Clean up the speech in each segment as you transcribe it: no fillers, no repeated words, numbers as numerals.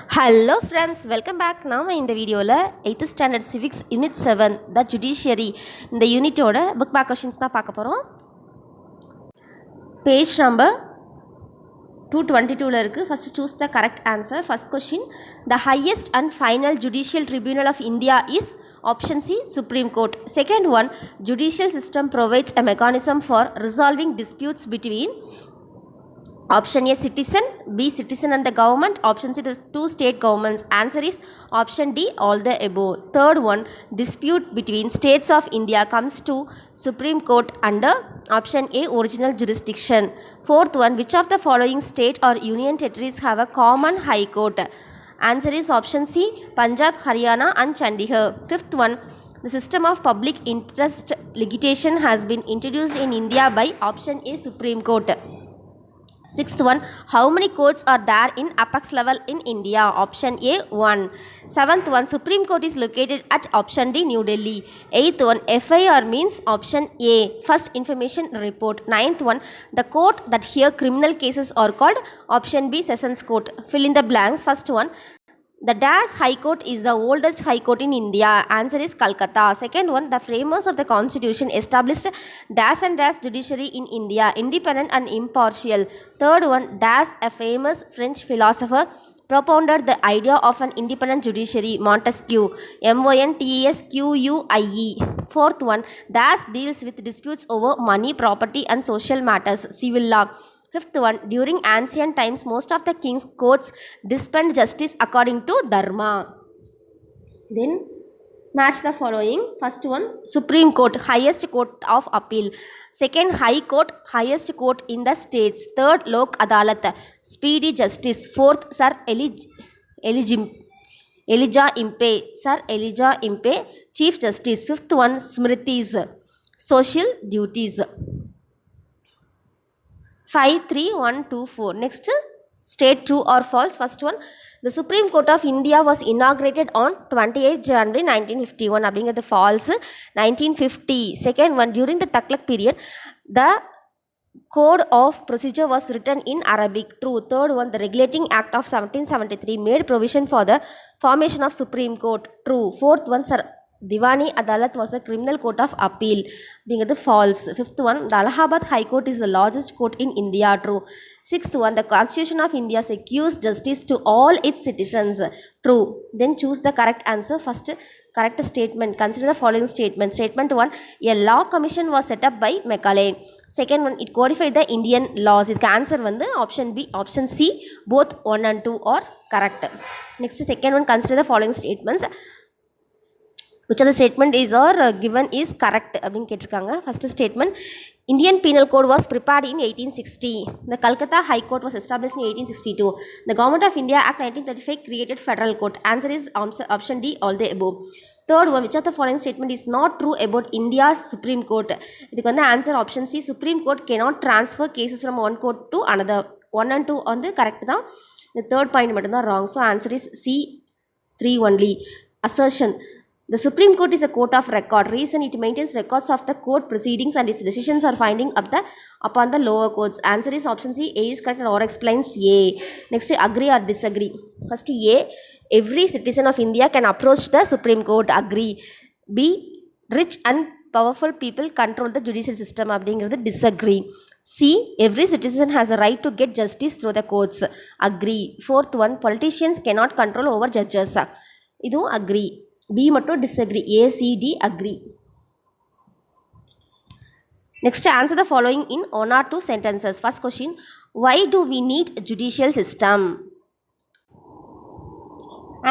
Hello friends, welcome back. Now in the video 8th standard civics unit 7 the judiciary இந்த யூனிட்டோட book back questions தான் பார்க்க போகிறோம். Page number 222 இருக்குது. First choose the correct answer. First question, the highest and final judicial tribunal of India is option C supreme court. Second one, judicial system provides a mechanism for resolving disputes between option A citizen, B citizen and the government, option C the two state governments. Answer is option D, all the above. Third one, dispute between states of India comes to Supreme Court under option A, original jurisdiction. Fourth one, which of the following state or union territories have a common high court? Answer is option C, Punjab, Haryana and Chandigarh. Fifth one, the system of public interest litigation has been introduced in India by option A, Supreme Court. Sixth one, how many courts are there in apex level in India? Option A, 1. Seventh one, Supreme Court is located at option D, New Delhi. Eighth one, FIR means option A, First Information Report. Ninth one, the court that hear criminal cases are called option B, Sessions Court. Fill in the blanks. First one, the Dash High Court is the oldest High Court in India. Answer is Calcutta. Second one, the framers of the Constitution established Dash and Dash judiciary in India, independent and impartial. Third one, Dash, a famous French philosopher, propounded the idea of an independent judiciary, Montesquieu, Montesquieu. Fourth one, Dash deals with disputes over money, property and social matters, civil law. Fifth one, during ancient times, most of the king's courts dispensed justice according to Dharma. Then match the following. First one, Supreme Court, highest court of appeal. Second, High Court, highest court in the states. Third, Lok Adalat, speedy justice. Fourth, Sir Elijah Impe, Chief Justice. Fifth one, Smritis, social duties. 5, 3, 1, 2, 4. Next, state true or false. First one, the Supreme Court of India was inaugurated on 28th January 1951. அப்படிங்கிறது false. 1950. Second one, during the Tughlaq period, the Code of Procedure was written in Arabic. True. Third one, the Regulating Act of 1773 made provision for the formation of Supreme Court. True. Fourth one, Sir Diwani Adalat was a criminal court of appeal. Being the false. Fifth one, the Allahabad High Court is the largest court in India. True. Sixth one, the Constitution of India secures justice to all its citizens. True. Then choose the correct answer. First, correct statement. Consider the following statement. Statement 1, a law commission was set up by Macaulay. Second one, it codified the Indian laws. Its answer வந்து option B, option C, both 1 and 2 are correct. Next, second one, consider the following statements. Which of the statement is or given is correct அப்படின்னு கேட்டிருக்காங்க. First statement, Indian penal code was prepared in 1860. The Calcutta High Court was established in 1862. The Government of India Act 1935 created Federal Court. Answer is option D, all the above. Third one, which of the following statement is not true about India's Supreme Court? இதுக்கு வந்து answer option C, Supreme Court cannot transfer cases from one court to another. 1 and 2 வந்து correct தான். இந்த third point மட்டும்தான் wrong. So answer is C, 3 only. Assertion, the Supreme Court is a court of record. Reason, it maintains records of the court proceedings and its decisions are finding upon the lower courts. Answer is option C, A is correct and or explains A. Next, agree or disagree. First A, every citizen of India can approach the Supreme Court. Agree. B, rich and powerful people control the judicial system. அப்படிங்கிறது disagree. C, every citizen has a right to get justice through the courts. Agree. Fourth one, politicians cannot control over judges. இதுவும் agree. B மட்டும் disagree. A, C, D agree. Next, answer the following in 1 or 2 sentences. First question, why do we need judicial system?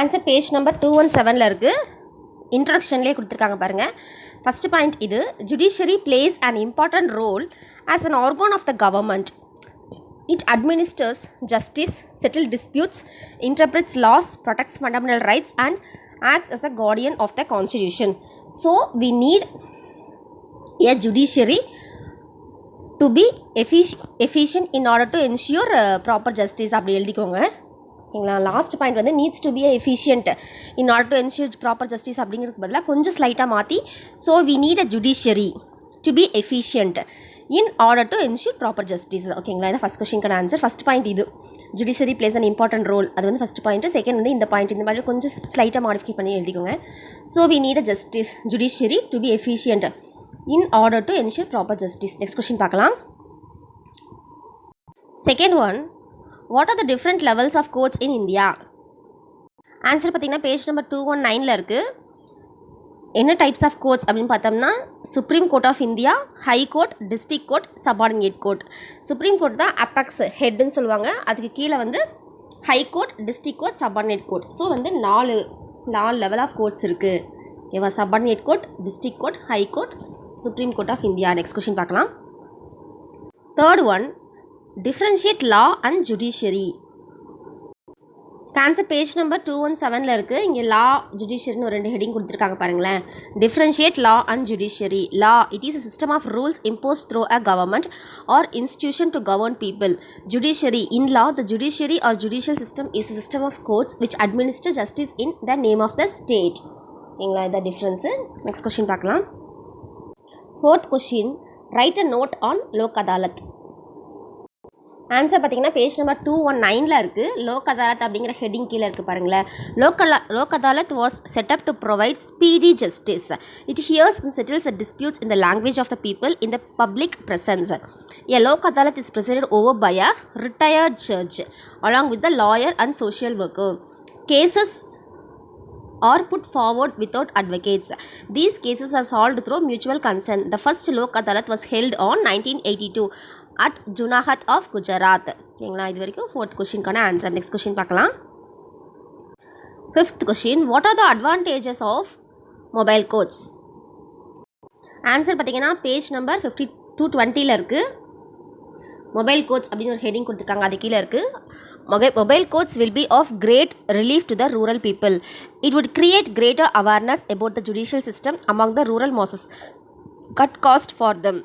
Answer page number 217ல இருக்கு. இன்ட்ரோடக்ஷன்லேயே கொடுத்துருக்காங்க பாருங்கள். First point, இது judiciary plays an important role as an organ of the government. It administers justice, settles disputes, interprets laws, protects fundamental rights and acts as a guardian of the Constitution. So we need a judiciary to be efficient in order to ensure proper justice. அப்படி எழுதிக்கோங்க. ஓகேங்களா? Last point வந்து needs to be efficient in order to ensure proper justice அப்படிங்கிறதுக்கு பதிலாக கொஞ்சம் ஸ்லைட்டாக மாற்றி so we need a judiciary to be efficient in order to ensure proper justice. ஓகேங்களா, இது ஃபஸ்ட் கொஸ்டினுக்கான ஆன்சர். ஃபஸ்ட் பாயிண்ட் இது, judiciary plays an important role, அது வந்து ஃபஸ்ட் பாயிண்ட். செகண்ட் வந்து இந்த பாயிண்ட், இந்த மாதிரி கொஞ்சம் ஸ்லைட்டாக மாடிஃபை பண்ணி எழுதிக்கோங்க. So we need a justice judiciary to be efficient in order to ensure proper justice. Next question பார்க்கலாம். Second one, what are the different levels of courts in India? Answer பார்த்தீங்கன்னா page number 219 இருக்குது. என்ன types of courts அப்படின்னு பார்த்தோம்னா, supreme court of India, high court, district court, subordinate court. Supreme court தான் apex ஹெட்னு சொல்லுவாங்க. அதுக்கு கீழே வந்து high court, district court, subordinate court. So வந்து நாலு லெவல் ஆஃப் கோர்ட்ஸ் இருக்குது. ஓகேவா, subordinate court, district court, high court, supreme court of India. Next question பார்க்கலாம். Third one, differentiate law and judiciary. Answer page number 217 இருக்குது. இங்கே லா, ஜுடிஷியரின்னு ஒரு 2 heading கொடுத்துருக்காங்க பாருங்களேன். Differentiate law and judiciary. Law, it is a system of rules imposed through a government or institution to govern people. Judiciary, in law the judiciary or judicial system is a system of courts which administer justice in the name of the state. ஓகேங்களா, இதான் difference. Next question பார்க்கலாம். Fourth question, write a note on Lok Adalat. Answer பார்த்தீங்கன்னா page number 219 இருக்குது. லோக் அதாலத் அப்படிங்கிற heading கீழே இருக்குது பாருங்களேன். Lok Adalat was set up to provide speedy justice. It hears and settles the disputes in the language of the people in the public presence. A lok adalat is presided over by a retired judge along with the lawyer and social worker. Cases are put forward without advocates. These cases are solved through mutual consent. The first lok adalat was held on 1982 at Junagadh of Gujarat. ஓகேங்களா, இது வரைக்கும் fourth கொஸ்டினுக்கான answer. Next question பார்க்கலாம். Fifth question, what are the advantages of mobile courts? Answer பார்த்தீங்கன்னா page number 220 இருக்குது. Mobile courts அப்படின்னு ஒரு heading கொடுத்துருக்காங்க, அது கீழே இருக்குது. Mobile courts will be of great relief to the rural people. It would create greater awareness about the judicial system among the rural masses, cut cost for them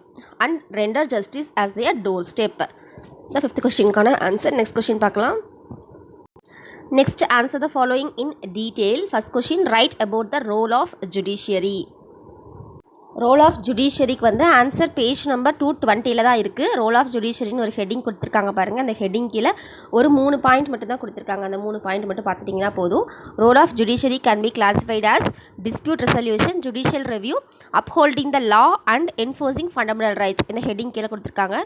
and render justice as their doorstep. The fifth question கான answer. Next question பார்க்கலாம். Next, answer the following in detail. First question, write about the role of judiciary. Role of ஜுடிஷியரிக்கு வந்து answer page number 220 தான் இருக்குது. Role of ஜுடிஷியரின்னு ஒரு heading கொடுத்துருக்காங்க பாருங்கள். அந்த ஹெட்டிங் கீழே ஒரு 3 பாயிண்ட் மட்டும் தான் கொடுத்துருக்காங்க. அந்த 3 பாயிண்ட் மட்டும் பார்த்துட்டிங்கன்னா போதும். Role of judiciary can be classified as dispute resolution, judicial review, upholding the law and enforcing fundamental rights. இந்த ஹெட்டிங் கீழே கொடுத்துருக்காங்க.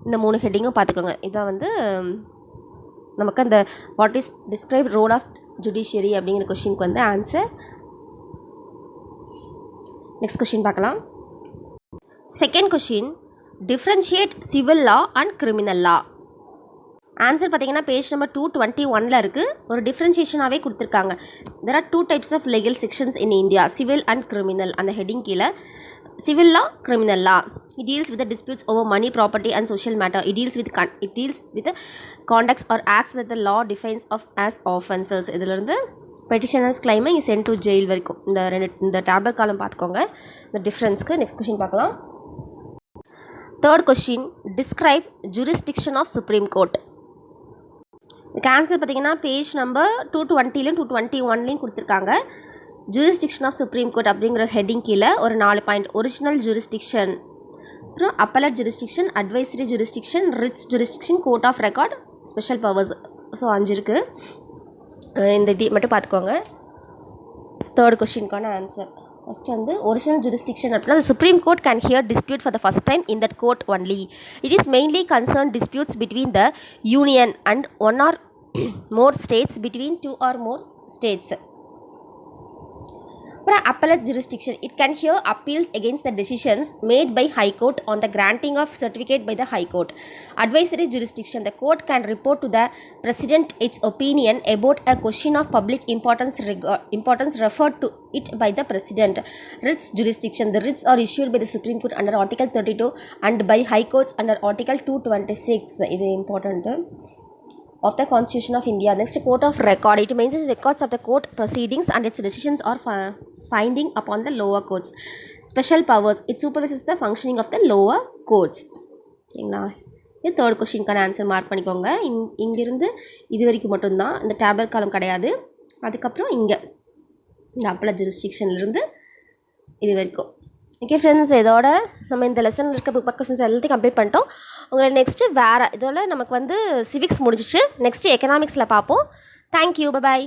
இந்த 3 ஹெட்டிங்கும் பார்த்துக்கோங்க. இதான் வந்து நமக்கு அந்த what is describe role of judiciary அப்படிங்கிற கொஸ்டினுக்கு வந்து ஆன்சர். நெக்ஸ்ட் கொஸ்டின் பார்க்கலாம். Second question, differentiate civil law and criminal law. Answer பார்த்தீங்கன்னா பேஜ் நம்பர் 221 இருக்குது. ஒரு டிஃப்ரென்ஷியேஷனாகவே கொடுத்துருக்காங்க. There are 2 types of legal sections in India, civil and criminal. அந்த ஹெட்டிங் கீழே civil law, criminal law. It deals with the disputes over money, property and social matter. It deals with the conducts or acts that the law defines of as offenses. இதிலிருந்து petitioners கிளைமை sent to jail வரைக்கும் இந்த tablet காலம் பார்த்துக்கோங்க இந்த டிஃப்ரென்ஸ்க்கு. Next question பார்க்கலாம். Third question, describe jurisdiction of supreme court. இதுக்கு ஆன்சர் பார்த்தீங்கன்னா பேஜ் நம்பர் 220 221 கொடுத்துருக்காங்க. ஜூரிஸ்டிக்ஷன் ஆஃப் சுப்ரீம் கோர்ட் அப்படிங்கிற ஹெட்டிங் கீழே ஒரு 4 பாயிண்ட், ஒரிஜினல் ஜூரிஸ்டிக்ஷன், அப்புறம் appellate jurisdiction, advisory jurisdiction, writs jurisdiction, court of record, special powers. So 5 இருக்குது. இந்த இது மட்டும் பார்த்துக்கோங்க. தேர்ட் கொஸ்டினுக்கான ஆன்சர். ஃபஸ்ட்டு வந்து ஒரிஜினல் ஜூரிஸ்டிக்ஷன் அப்படின்னா the Supreme Court can hear dispute for the first time in that court only. It is mainly concerned disputes between the union and one or more states, between 2 or more states. அப்புறம் appellate jurisdiction, it can hear appeals against the decisions made by High Court on the granting of certificate by the High Court. Advisory jurisdiction, the court can report to the President its opinion about a question of public importance referred to it by the President. Writs jurisdiction, the writs are issued by the Supreme Court under Article 32 and by High Courts under Article 226. இது important of the Constitution of India. Next, court of record, it maintains records of the court proceedings and its decisions are finding upon the lower courts. Special powers, it supervises the functioning of the lower courts. ஓகேங்களா, இது third கொஸ்டினுக்கான answer. Mark பண்ணிக்கோங்க. இங்கிருந்து இது வரைக்கும் மட்டும்தான், இந்த tablet காலம் கிடையாது. அதுக்கப்புறம் இங்கே இந்த அப்பலட் ஜூரிஸ்டிக்ஷன்லேருந்து இது வரைக்கும் ஓகே ஃப்ரெண்ட்ஸ், இதோட நம்ம இந்த லெசனில் இருக்க புக் கொஸ்டின்ஸ் எல்லாத்தையும் கம்ப்ளீட் பண்ணிட்டோம். உங்களை நெக்ஸ்ட்டு வேறு இதோட நமக்கு வந்து சிவிக்ஸ் முடிஞ்சிச்சு. நெக்ஸ்ட்டு எக்கனாமிக்ஸில் பார்ப்போம். Thank you, bye bye.